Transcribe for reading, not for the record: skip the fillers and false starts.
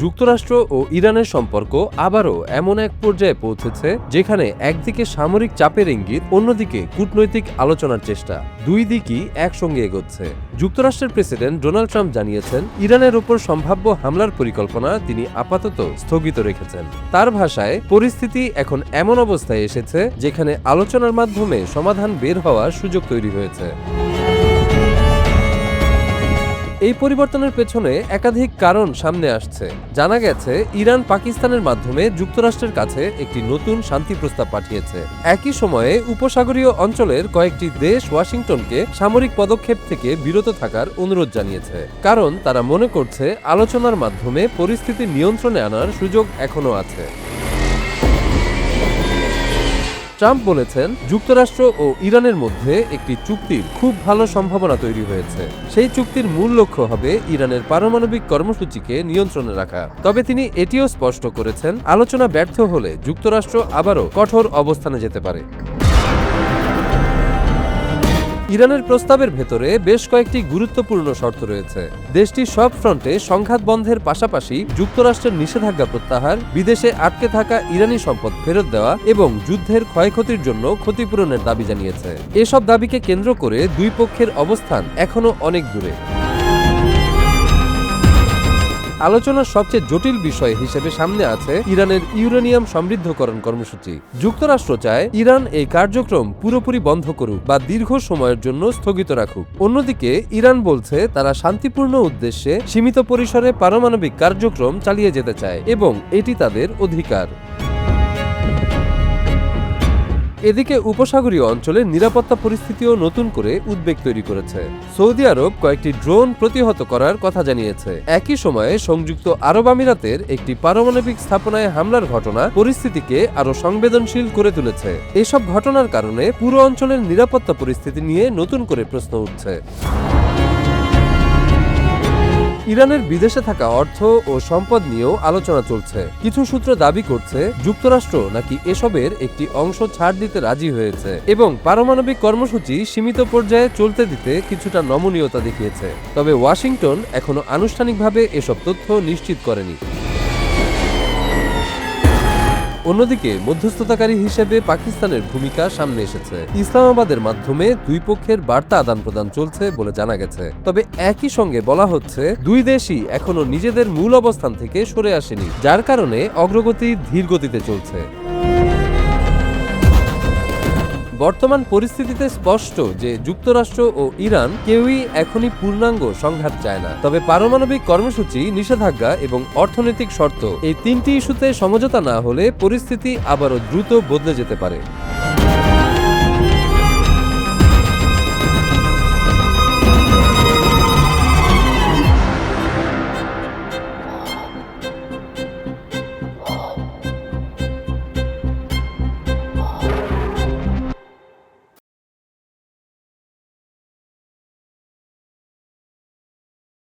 যুক্তরাষ্ট্র ও ইরানের সম্পর্ক আবারও এমন এক পর্যায়ে পৌঁছেছে যেখানে একদিকে সামরিক চাপের ইঙ্গিত, অন্যদিকে কূটনৈতিক আলোচনার চেষ্টা। দুই দিকই একসঙ্গে এগোচ্ছে। যুক্তরাষ্ট্রের প্রেসিডেন্ট ডোনাল্ড ট্রাম্প জানিয়েছেন, ইরানের ওপর সম্ভাব্য হামলার পরিকল্পনা তিনি আপাতত স্থগিত রেখেছেন। তার ভাষায়, পরিস্থিতি এখন এমন অবস্থায় এসেছে যেখানে আলোচনার মাধ্যমে সমাধান বের হওয়ার সুযোগ তৈরি হয়েছে। এই পরিবর্তনের পেছনে একাধিক কারণ সামনে আসছে। জানা গেছে, ইরান পাকিস্তানের মাধ্যমে যুক্তরাষ্ট্রের কাছে একটি নতুন শান্তি প্রস্তাব পাঠিয়েছে। একই সময়ে উপসাগরীয় অঞ্চলের কয়েকটি দেশ ওয়াশিংটনকে সামরিক পদক্ষেপ থেকে বিরত থাকার অনুরোধ জানিয়েছে, কারণ তারা মনে করছে আলোচনার মাধ্যমে পরিস্থিতি নিয়ন্ত্রণে আনার সুযোগ এখনও আছে। ট্রাম্প বলেছেন, যুক্তরাষ্ট্র ও ইরানের মধ্যে একটি চুক্তির খুব ভালো সম্ভাবনা তৈরি হয়েছে। সেই চুক্তির মূল লক্ষ্য হবে ইরানের পারমাণবিক কর্মসূচিকে নিয়ন্ত্রণে রাখা। তবে তিনি এটিও স্পষ্ট করেছেন, আলোচনা ব্যর্থ হলে যুক্তরাষ্ট্র আবারও কঠোর অবস্থানে যেতে পারে। ইরানের প্রস্তাবের ভেতরে বেশ কয়েকটি গুরুত্বপূর্ণ শর্ত রয়েছে। দেশটি সব ফ্রন্টে সংঘাত বন্ধের পাশাপাশি যুক্তরাষ্ট্রের নিষেধাজ্ঞা প্রত্যাহার, বিদেশে আটকে থাকা ইরানি সম্পদ ফেরত দেওয়া এবং যুদ্ধের ক্ষয়ক্ষতির জন্য ক্ষতিপূরণের দাবি জানিয়েছে। এসব দাবিকে কেন্দ্র করে দুই পক্ষের অবস্থান এখনও অনেক দূরে। আলোচনার সবচেয়ে জটিল বিষয় হিসেবে সামনে আছে ইরানের ইউরেনিয়াম সমৃদ্ধকরণ কর্মসূচি। যুক্তরাষ্ট্র চায় ইরান এই কার্যক্রম পুরোপুরি বন্ধ করুক বা দীর্ঘ সময়ের জন্য স্থগিত রাখুক। অন্যদিকে ইরান বলছে তারা শান্তিপূর্ণ উদ্দেশ্যে সীমিত পরিসরে পারমাণবিক কার্যক্রম চালিয়ে যেতে চায় এবং এটি তাদের অধিকার। এদিকে উপসাগরীয় অঞ্চলের নিরাপত্তা পরিস্থিতিও নতুন করে উদ্বেগ তৈরি করেছে। সৌদি আরব কয়েকটি ড্রোন প্রতিহত করার কথা জানিয়েছে। একই সময়ে সংযুক্ত আরব আমিরাতের একটি পারমাণবিক স্থাপনায় হামলার ঘটনা পরিস্থিতিকে আরও সংবেদনশীল করে তুলেছে। এসব ঘটনার কারণে পুরো অঞ্চলের নিরাপত্তা পরিস্থিতি নিয়ে নতুন করে প্রশ্ন উঠছে। ইরানের বিদেশে থাকা অর্থ ও সম্পদ নিয়েও আলোচনা চলছে। কিছু সূত্র দাবি করছে, যুক্তরাষ্ট্র নাকি এসবের একটি অংশ ছাড় দিতে রাজি হয়েছে এবং পারমাণবিক কর্মসূচি সীমিত পর্যায়ে চলতে দিতে কিছুটা নমনীয়তা দেখিয়েছে। তবে ওয়াশিংটন এখনো আনুষ্ঠানিকভাবে এসব তথ্য নিশ্চিত করেনি। অন্যদিকে মধ্যস্থতাকারী হিসেবে পাকিস্তানের ভূমিকা সামনে এসেছে। ইসলামাবাদের মাধ্যমে দুই পক্ষের বার্তা আদান প্রদান চলছে বলে জানা গেছে। তবে একই সঙ্গে বলা হচ্ছে, দুই দেশই এখনো নিজেদের মূল অবস্থান থেকে সরে আসেনি, যার কারণে অগ্রগতি ধীর গতিতে চলছে। বর্তমান পরিস্থিতিতে স্পষ্ট যে যুক্তরাষ্ট্র ও ইরান কেউই এখনই পূর্ণাঙ্গ সংঘাত চায় না। তবে পারমাণবিক কর্মসূচি, নিষেধাজ্ঞা এবং অর্থনৈতিক শর্ত, এই তিনটি ইস্যুতে সমঝোতা না হলে পরিস্থিতি আবারও দ্রুত বদলে যেতে পারে।